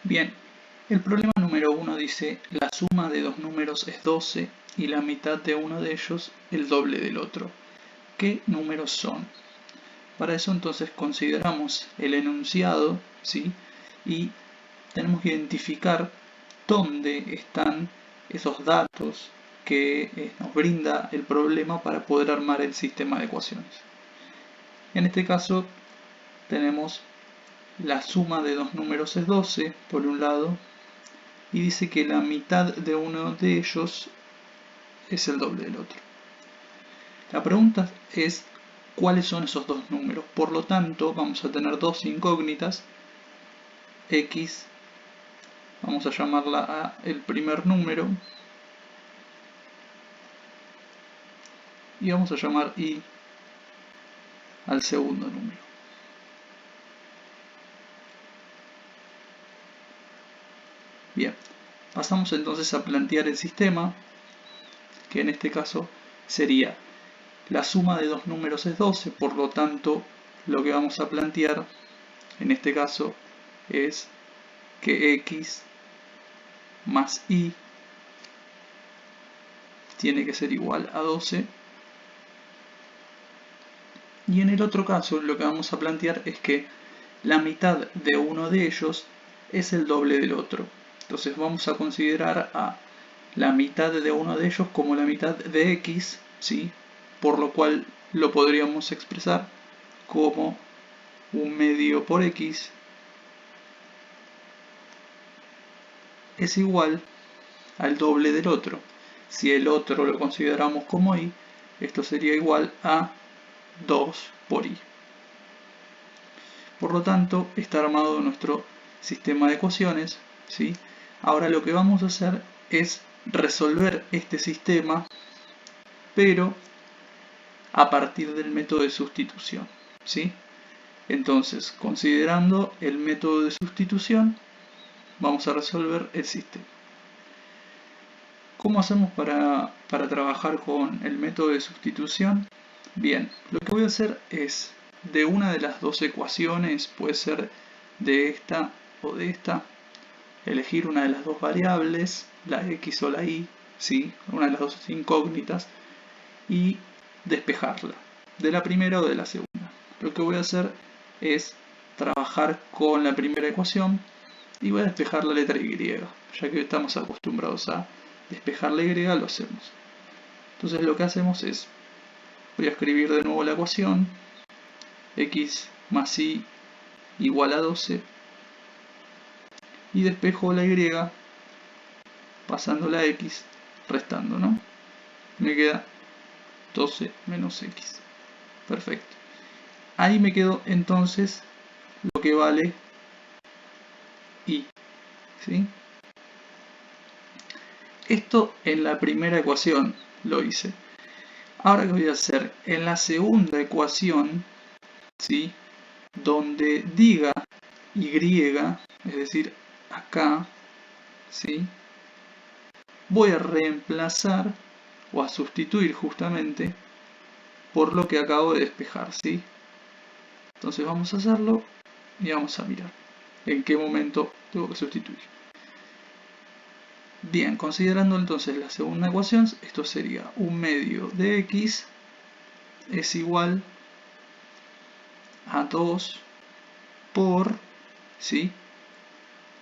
Bien, el problema número 1 dice la suma de dos números es 12 y la mitad de uno de ellos el doble del otro. ¿Qué números son? Para eso entonces consideramos el enunciado, ¿sí? Y tenemos que identificar dónde están esos datos que nos brinda el problema para poder armar el sistema de ecuaciones. En este caso tenemos la suma de dos números es 12 por un lado y dice que la mitad de uno de ellos es el doble del otro. La pregunta es cuáles son esos dos números. Por lo tanto vamos a tener dos incógnitas. X, vamos a llamarla a el primer número y vamos a llamar Y al segundo número. Bien, pasamos entonces a plantear el sistema, que en este caso sería la suma de dos números es 12, por lo tanto lo que vamos a plantear en este caso es que X más Y tiene que ser igual a 12. Y en el otro caso lo que vamos a plantear es que la mitad de uno de ellos es el doble del otro. Entonces vamos a considerar a la mitad de uno de ellos como la mitad de X, ¿sí? Por lo cual lo podríamos expresar como 1/2 por X es igual al doble del otro. Si el otro lo consideramos como Y, esto sería igual a 2 por Y. Por lo tanto, está armado nuestro sistema de ecuaciones, ¿sí? Ahora lo que vamos a hacer es resolver este sistema, pero a partir del método de sustitución, ¿sí? Entonces, considerando el método de sustitución, vamos a resolver el sistema. ¿Cómo hacemos para trabajar con el método de sustitución? Bien, lo que voy a hacer es, de una de las dos ecuaciones, puede ser de esta o de esta, elegir una de las dos variables, la X o la Y, ¿sí? Una de las dos incógnitas, y despejarla, de la primera o de la segunda. Lo que voy a hacer es trabajar con la primera ecuación y voy a despejar la letra Y, ya que estamos acostumbrados a despejar la Y, lo hacemos. Entonces lo que hacemos es, voy a escribir de nuevo la ecuación, X más Y igual a 12, y despejo la Y pasando la X, restando, ¿no? Me queda 12 menos X. Perfecto. Ahí me quedó entonces lo que vale Y, ¿sí? Esto en la primera ecuación lo hice. Ahora, ¿qué voy a hacer? En la segunda ecuación, ¿sí? Donde diga Y, es decir, acá, ¿sí? Voy a reemplazar o a sustituir justamente por lo que acabo de despejar, ¿sí? Entonces vamos a hacerlo y vamos a mirar en qué momento tengo que sustituir. Bien, considerando entonces la segunda ecuación, esto sería 1/2 de X es igual a 2 por, ¿sí?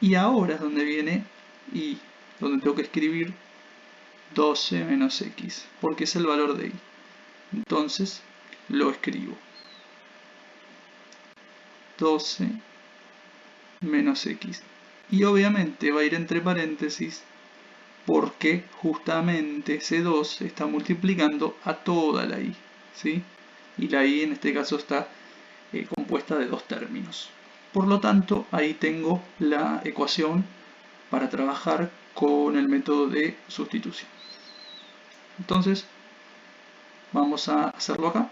Y ahora es donde viene Y, donde tengo que escribir 12 menos X, porque es el valor de Y. Entonces lo escribo. 12 menos X. Y obviamente va a ir entre paréntesis porque justamente ese 2 está multiplicando a toda la Y, ¿sí? Y la Y en este caso está compuesta de dos términos. Por lo tanto, ahí tengo la ecuación para trabajar con el método de sustitución. Entonces, vamos a hacerlo acá.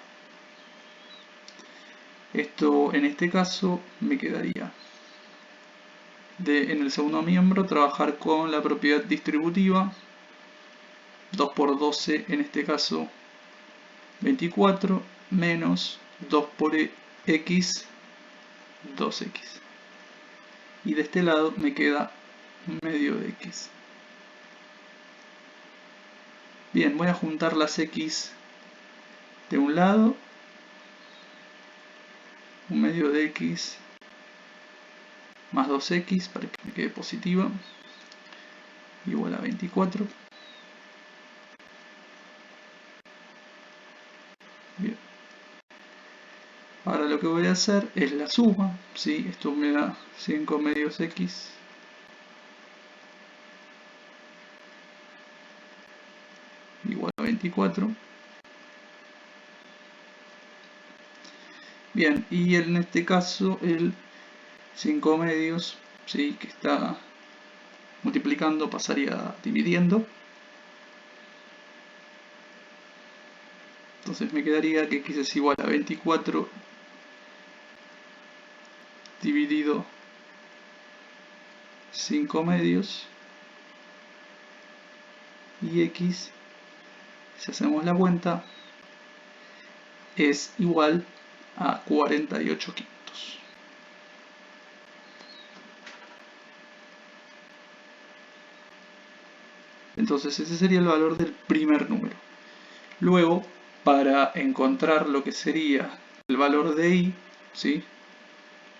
Esto en este caso me quedaría en el segundo miembro trabajar con la propiedad distributiva. 2 por 12 en este caso 24 menos 2 por X 2X. y de este lado me queda un medio de x. Bien, voy a juntar las x de un lado, un medio de x más 2x para que me quede positiva, igual a 24. Bien. Ahora lo que voy a hacer es la suma, ¿sí? Esto me da 5 medios x igual a 24. Bien, y en este caso el 5 medios, ¿sí? Que está multiplicando pasaría dividiendo. Entonces me quedaría que x es igual a 24 dividido 5 medios, y x, si hacemos la cuenta, es igual a 48 quintos. Entonces ese sería el valor del primer número. Luego, para encontrar lo que sería el valor de y, ¿sí?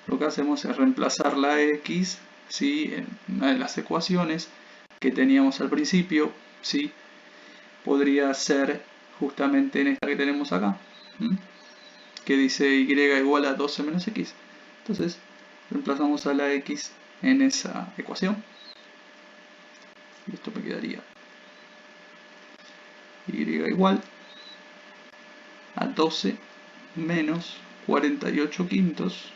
Lo que hacemos es reemplazar la x, ¿sí? En una de las ecuaciones que teníamos al principio, ¿sí? Podría ser justamente en esta que tenemos acá, que dice y igual a 12 menos x. Entonces reemplazamos a la x en esa ecuación y esto me quedaría y igual a 12 menos 48 quintos,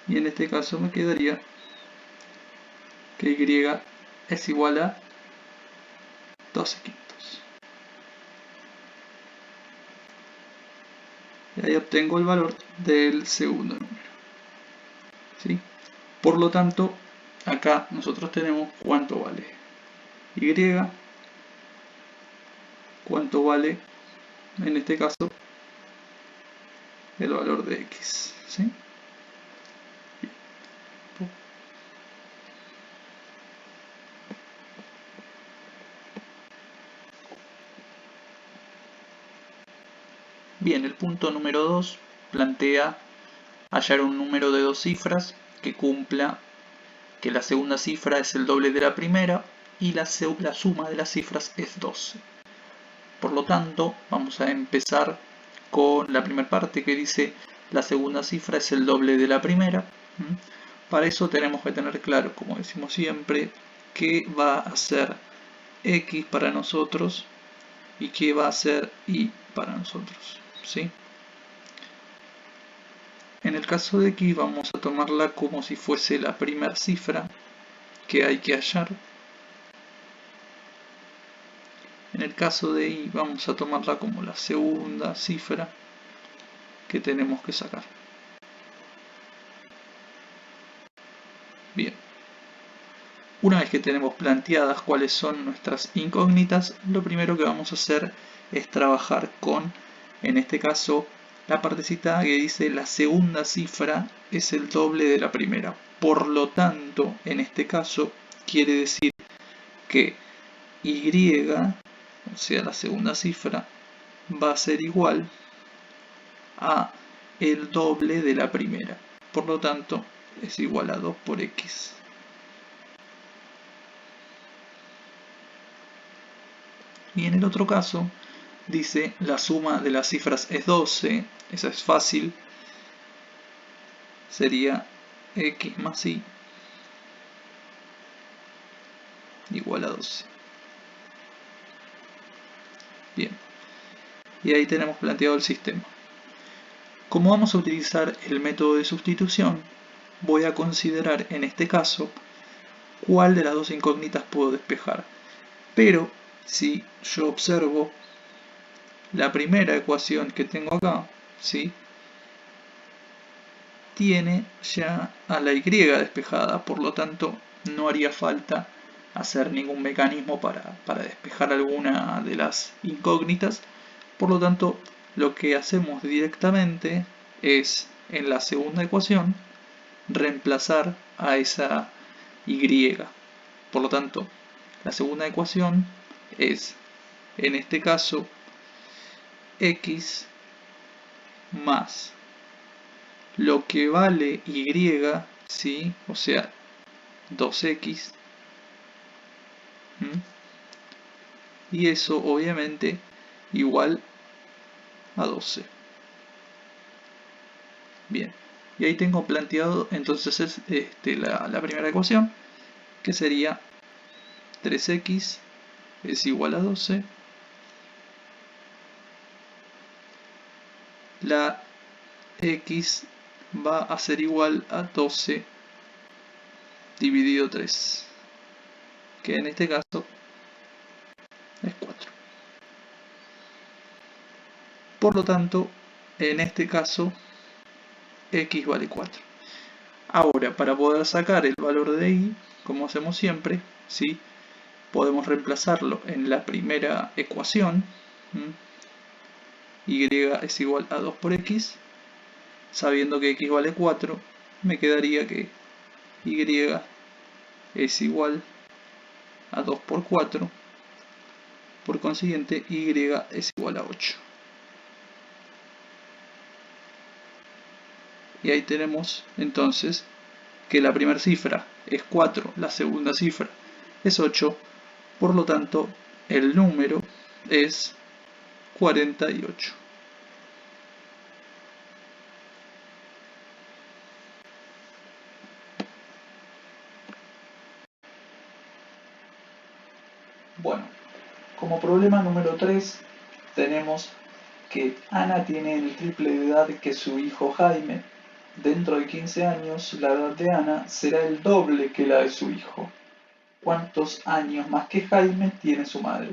y en este caso me quedaría que y es igual a 12 quintos. Y ahí obtengo el valor del segundo número, ¿sí? Por lo tanto, acá nosotros tenemos cuánto vale y, cuánto vale en este caso el valor de x, ¿sí? Bien, el punto número 2 plantea hallar un número de dos cifras que cumpla que la segunda cifra es el doble de la primera y la suma de las cifras es 12. Por lo tanto, vamos a empezar con la primera parte que dice la segunda cifra es el doble de la primera. Para eso tenemos que tener claro, como decimos siempre, qué va a ser x para nosotros y qué va a ser y para nosotros, ¿sí? En el caso de x vamos a tomarla como si fuese la primera cifra que hay que hallar. En el caso de y vamos a tomarla como la segunda cifra que tenemos que sacar. Bien. Una vez que tenemos planteadas cuáles son nuestras incógnitas, lo primero que vamos a hacer es trabajar con, en este caso, la partecita que dice la segunda cifra es el doble de la primera. Por lo tanto, en este caso, quiere decir que y, o sea, la segunda cifra, va a ser igual a el doble de la primera. Por lo tanto, es igual a 2 por x. Y en el otro caso, dice la suma de las cifras es 12, esa es fácil, sería x más y igual a 12. Bien, y ahí tenemos planteado el sistema. Como vamos a utilizar el método de sustitución, voy a considerar en este caso cuál de las dos incógnitas puedo despejar. Pero si yo observo la primera ecuación que tengo acá, ¿sí? Tiene ya a la y despejada, por lo tanto no haría falta hacer ningún mecanismo para despejar alguna de las incógnitas. Por lo tanto, lo que hacemos directamente es en la segunda ecuación reemplazar a esa y. Por lo tanto, la segunda ecuación es, en este caso, x más lo que vale y, ¿sí? O sea, 2x. Y eso obviamente igual a 12. Bien, y ahí tengo planteado entonces la primera ecuación, que sería 3x es igual a 12. La x va a ser igual a 12 dividido 3, que en este caso es 4. Por lo tanto, en este caso, x vale 4. Ahora, para poder sacar el valor de y, como hacemos siempre, ¿sí? Podemos reemplazarlo en la primera ecuación. Y es igual a 2 por x. Sabiendo que x vale 4, me quedaría que y es igual a 2 por 4. Por consiguiente, y es igual a 8. Y ahí tenemos entonces que la primera cifra es 4, la segunda cifra es 8, por lo tanto el número es 48. Bueno, como problema número 3 tenemos que Ana tiene el triple de edad que su hijo Jaime. Dentro de 15 años, la edad de Ana será el doble que la de su hijo. ¿Cuántos años más que Jaime tiene su madre?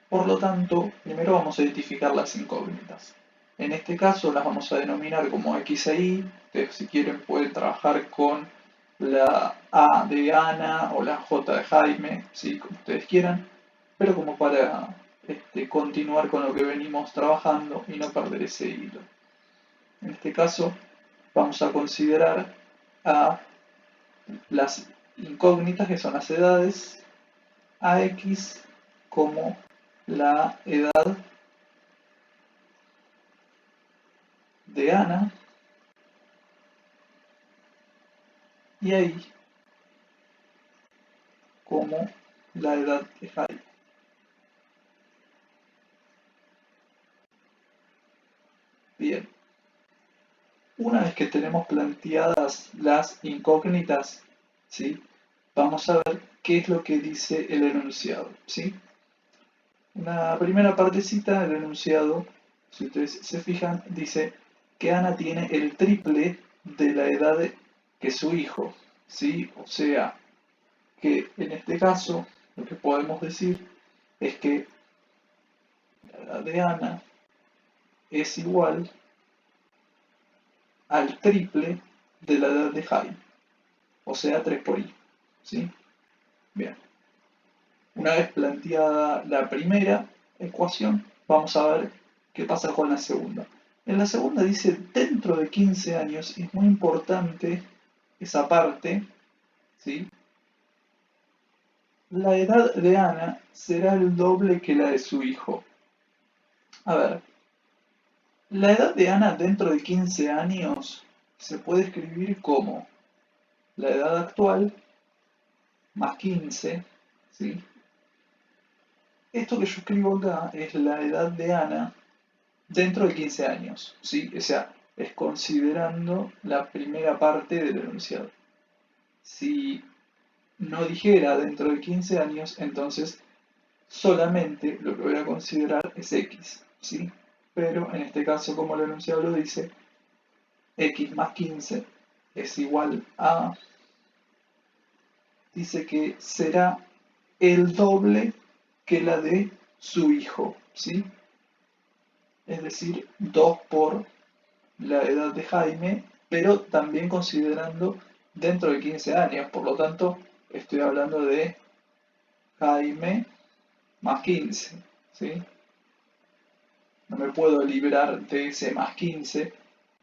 Por lo tanto, primero vamos a identificar las incógnitas. En este caso las vamos a denominar como X e Y. Ustedes, si quieren, pueden trabajar con la A de Ana o la J de Jaime, ¿sí? Como ustedes quieran, pero como para continuar con lo que venimos trabajando y no perder ese hilo. En este caso, vamos a considerar a las incógnitas, que son las edades, a X como la edad de Ana y a Y como la edad de Jaime. Bien, una vez que tenemos planteadas las incógnitas, ¿sí? Vamos a ver qué es lo que dice el enunciado, ¿sí? La primera partecita del enunciado, si ustedes se fijan, dice que Ana tiene el triple de la edad que su hijo, ¿sí? O sea, que en este caso lo que podemos decir es que la edad de Ana es igual al triple de la edad de Jaime, o sea 3 por I, ¿sí? Bien, una vez planteada la primera ecuación, vamos a ver qué pasa con la segunda. En la segunda dice dentro de 15 años, y es muy importante esa parte, ¿sí? La edad de Ana será el doble que la de su hijo. A ver, la edad de Ana dentro de 15 años se puede escribir como la edad actual más 15, ¿sí? Esto que yo escribo acá es la edad de Ana dentro de 15 años, ¿sí? O sea, es considerando la primera parte del enunciado. Si no dijera dentro de 15 años, entonces solamente lo que voy a considerar es X, ¿sí? Pero en este caso, como el enunciado lo dice, X más 15 es igual a, dice que será el doble que la de su hijo, ¿sí? Es decir, 2 por la edad de Jaime, pero también considerando dentro de 15 años. Por lo tanto, estoy hablando de Jaime más 15, ¿sí? No me puedo librar de ese más 15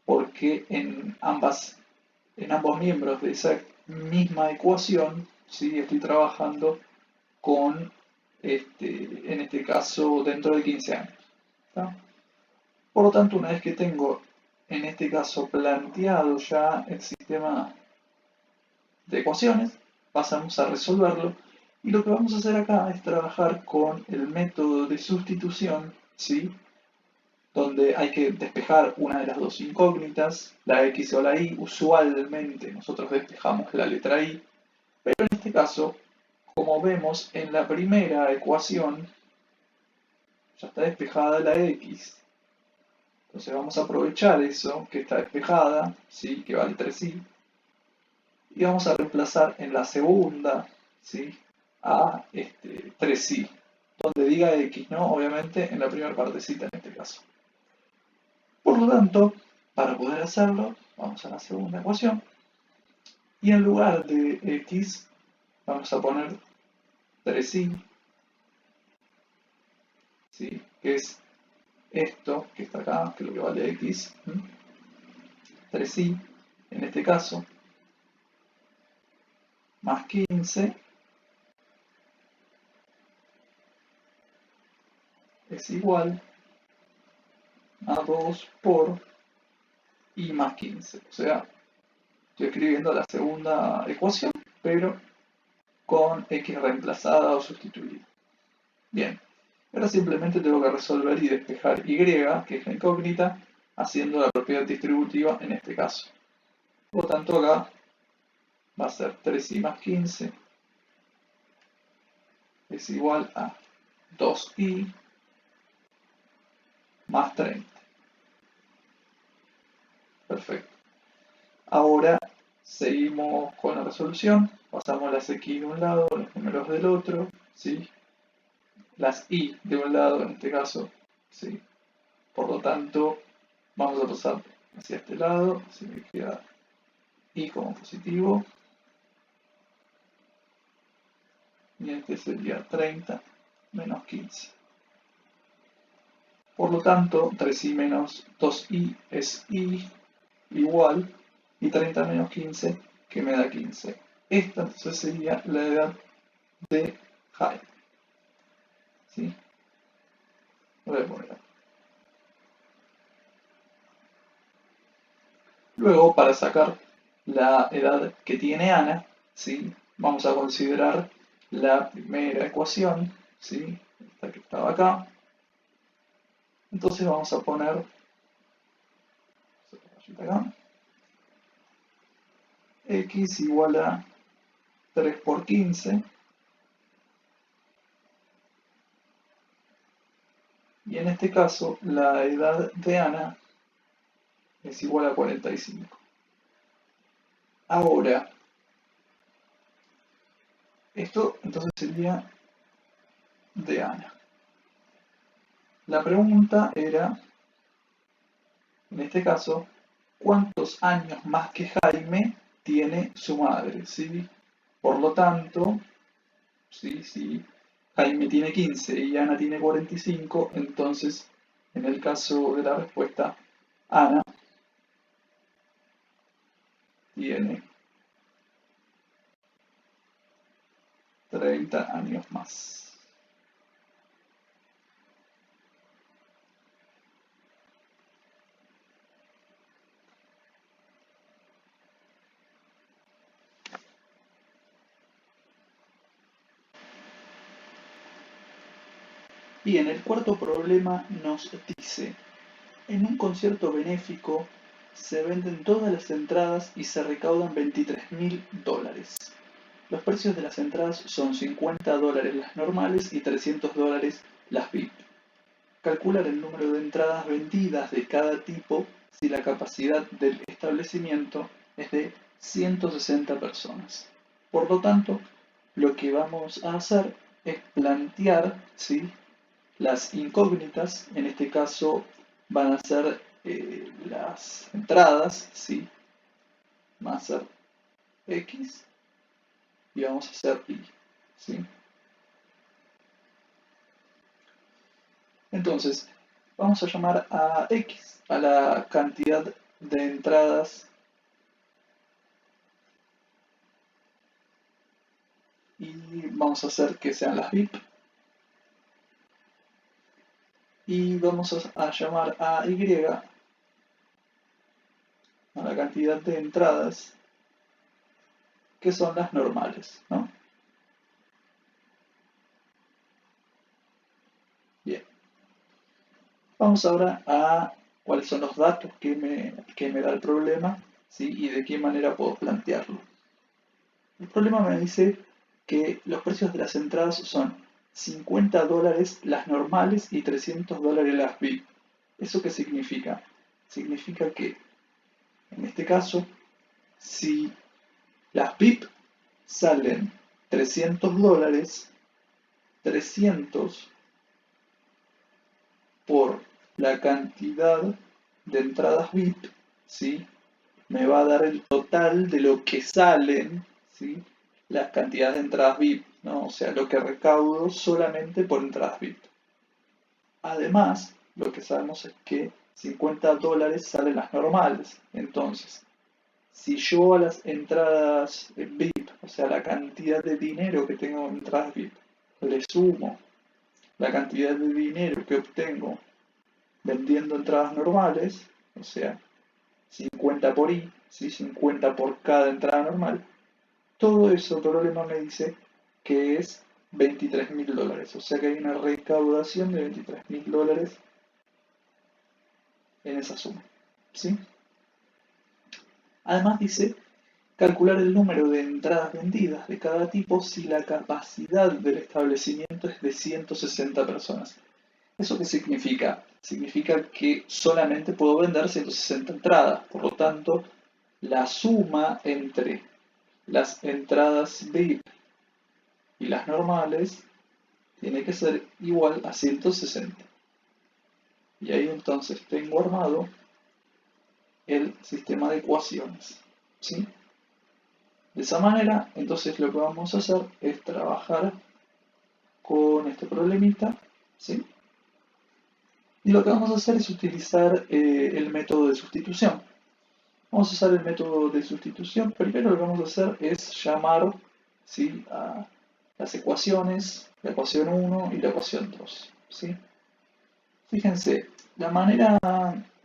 porque en ambos miembros de esa misma ecuación, ¿sí? Estoy trabajando con, en este caso, dentro de 15 años. ¿Está? Por lo tanto, una vez que tengo, en este caso, planteado ya el sistema de ecuaciones, pasamos a resolverlo. Y lo que vamos a hacer acá es trabajar con el método de sustitución, ¿sí? Donde hay que despejar una de las dos incógnitas, la X o la Y. Usualmente nosotros despejamos la letra Y, pero en este caso, como vemos en la primera ecuación, ya está despejada la X. Entonces vamos a aprovechar eso que está despejada, ¿sí? Que vale 3i, y vamos a reemplazar en la segunda, ¿sí? A 3i, donde diga X, ¿no? Obviamente en la primera partecita en este caso. Por lo tanto, para poder hacerlo, vamos a la segunda ecuación, y en lugar de X vamos a poner 3i, ¿sí? Que es esto que está acá, que es lo que vale X, 3i en este caso, más 15 es igual a 2 por i más 15. O sea, estoy escribiendo la segunda ecuación, pero con x reemplazada o sustituida. Bien, ahora simplemente tengo que resolver y despejar y, que es la incógnita, haciendo la propiedad distributiva en este caso. Por lo tanto, acá va a ser 3i más 15 es igual a 2i más 30. Perfecto. Ahora seguimos con la resolución. Pasamos las x de un lado, los números del otro, ¿sí? Las y de un lado en este caso, ¿sí? Por lo tanto, vamos a pasar hacia este lado, así me queda y como positivo, y este sería 30 menos 15. Por lo tanto, 3i menos 2i es i igual, y 30 menos 15, que me da 15. Esta entonces sería la edad de Jaime. ¿Sí? Lo voy a poner acá. Luego, para sacar la edad que tiene Ana, ¿sí? Vamos a considerar la primera ecuación, ¿sí? Esta que estaba acá. Entonces vamos a poner acá, x igual a 3 por 15, y en este caso la edad de Ana es igual a 45. Ahora, esto entonces sería de Ana. La pregunta era, en este caso, ¿cuántos años más que Jaime tiene su madre? ¿Sí? Por lo tanto, ¿sí? Si Jaime tiene 15 y Ana tiene 45, entonces, en el caso de la respuesta, Ana tiene 30 años más. Bien, el cuarto problema nos dice, en un concierto benéfico se venden todas las entradas y se recaudan $23.000. Los precios de las entradas son $50 las normales y $300 las VIP. Calcular el número de entradas vendidas de cada tipo si la capacidad del establecimiento es de 160 personas. Por lo tanto, lo que vamos a hacer es plantear, ¿sí? Las incógnitas, en este caso van a ser las entradas, ¿sí? Va a ser X y vamos a hacer Y, ¿sí? Entonces, vamos a llamar a X, a la cantidad de entradas y vamos a hacer que sean las VIP y vamos a llamar a Y a la cantidad de entradas que son las normales, ¿no? Bien, vamos ahora a cuáles son los datos que me da el problema, ¿sí? Y de qué manera puedo plantearlo. El problema me dice que los precios de las entradas son $50 las normales y $300 las VIP. ¿Eso qué significa? Significa que, en este caso, si las VIP salen $300, 300 por la cantidad de entradas VIP, ¿sí? Me va a dar el total de lo que salen, ¿sí? Las cantidades de entradas VIP, ¿no? O sea, lo que recaudo solamente por entradas VIP. Además, lo que sabemos es que $50 salen las normales. Entonces, si yo a las entradas VIP, o sea, la cantidad de dinero que tengo en entradas VIP, le sumo la cantidad de dinero que obtengo vendiendo entradas normales, o sea, 50 por I, ¿sí? 50 por cada entrada normal, todo eso el problema me dice que es $23.000, o sea que hay una recaudación de $23.000 en esa suma, ¿sí? Además dice calcular el número de entradas vendidas de cada tipo si la capacidad del establecimiento es de 160 personas. ¿Eso qué significa? Significa que solamente puedo vender 160 entradas, por lo tanto, la suma entre las entradas VIP y las normales tiene que ser igual a 160. Y ahí entonces tengo armado el sistema de ecuaciones, ¿sí? De esa manera, entonces lo que vamos a hacer es trabajar con este problemita, ¿sí? Y lo que vamos a hacer es utilizar el método de sustitución. Vamos a usar el método de sustitución. Primero lo que vamos a hacer es llamar, ¿sí? A las ecuaciones, la ecuación 1 y la ecuación 2, ¿sí? Fíjense, la manera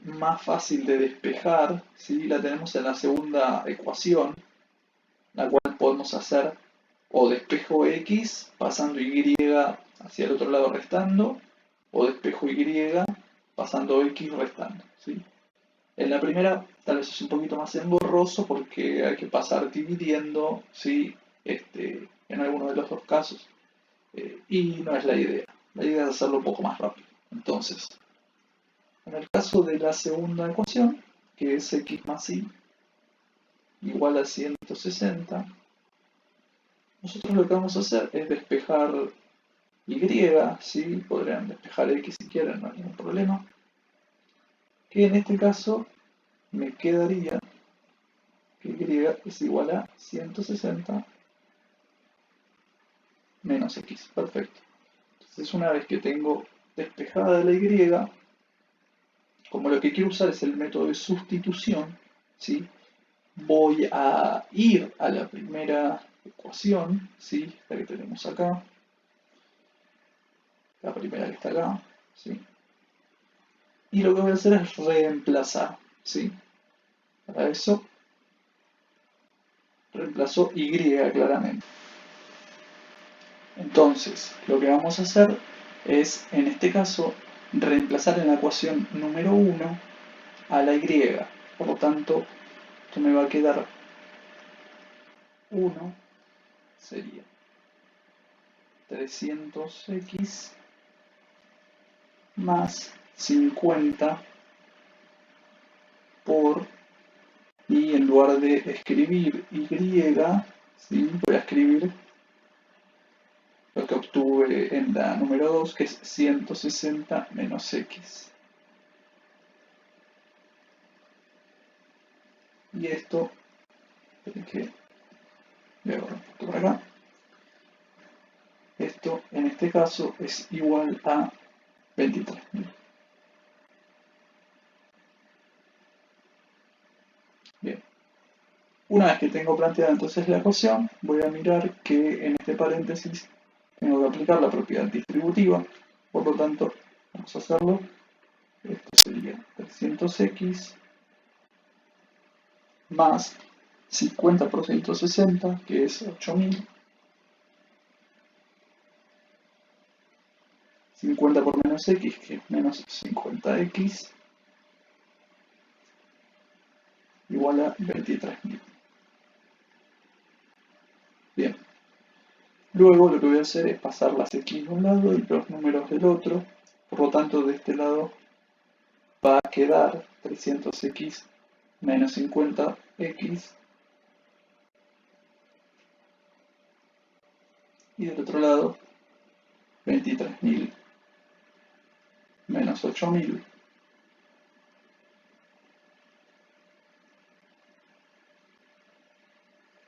más fácil de despejar, ¿sí? La tenemos en la segunda ecuación, la cual podemos hacer o despejo X pasando Y hacia el otro lado restando, o despejo Y pasando X restando, ¿sí? En la primera tal vez es un poquito más engorroso porque hay que pasar dividiendo, ¿sí? En alguno de los dos casos. Y no es la idea. La idea es hacerlo un poco más rápido. Entonces, en el caso de la segunda ecuación, que es X más Y igual a 160, nosotros lo que vamos a hacer es despejar Y, ¿sí? Podrían despejar X si quieren, no hay ningún problema. Que en este caso me quedaría que Y es igual a 160 menos X. Perfecto. Entonces una vez que tengo despejada la Y, como lo que quiero usar es el método de sustitución, ¿sí? Voy a ir a la primera ecuación, ¿sí? La que tenemos acá, la primera que está acá, ¿sí? Y lo que voy a hacer es reemplazar, ¿sí? Para eso reemplazo Y claramente. Entonces, lo que vamos a hacer es, en este caso, reemplazar en la ecuación número 1 a la Y. Por lo tanto, esto me va a quedar 1 sería 300x más 50 por, y en lugar de escribir Y, ¿sí? Voy a escribir lo que obtuve en la número 2, que es 160 menos x. Y esto, que voy a borrar esto por acá. Esto en este caso es igual a 23.000. Una vez que tengo planteada entonces la ecuación, voy a mirar que en este paréntesis tengo que aplicar la propiedad distributiva. Por lo tanto, vamos a hacerlo. Esto sería 300x más 50 por 160, que es 8000. 50 por menos x, que es menos 50x, igual a 23.000. Bien. Luego lo que voy a hacer es pasar las x de un lado y los números del otro. Por lo tanto, de este lado va a quedar 300x menos 50x. Y del otro lado, 23.000 menos 8.000.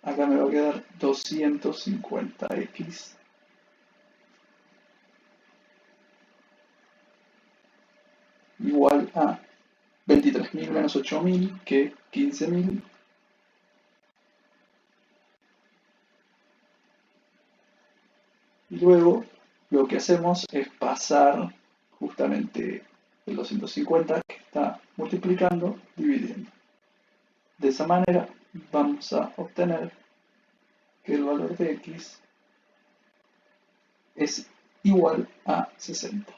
Acá me va a quedar 250x igual a 23.000 menos 8.000, que es 15.000. Y luego lo que hacemos es pasar justamente el 250 que está multiplicando, dividiendo. De esa manera vamos a obtener que el valor de x es igual a 60.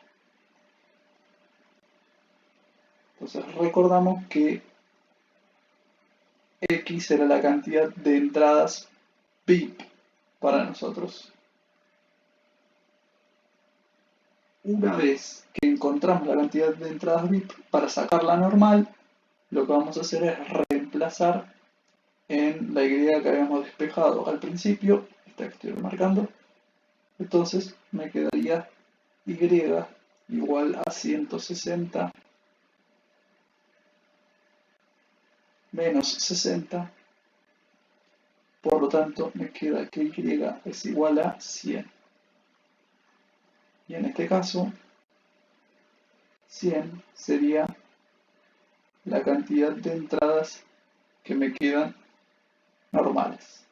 Entonces recordamos que x era la cantidad de entradas BIP para nosotros. Una vez que encontramos la cantidad de entradas BIP, para sacarla normal, lo que vamos a hacer es reemplazar en la y que habíamos despejado al principio, esta que estoy remarcando. Entonces me quedaría y igual a 160 menos 60. Por lo tanto, me queda que y es igual a 100. Y en este caso, 100 sería la cantidad de entradas que me quedan normales.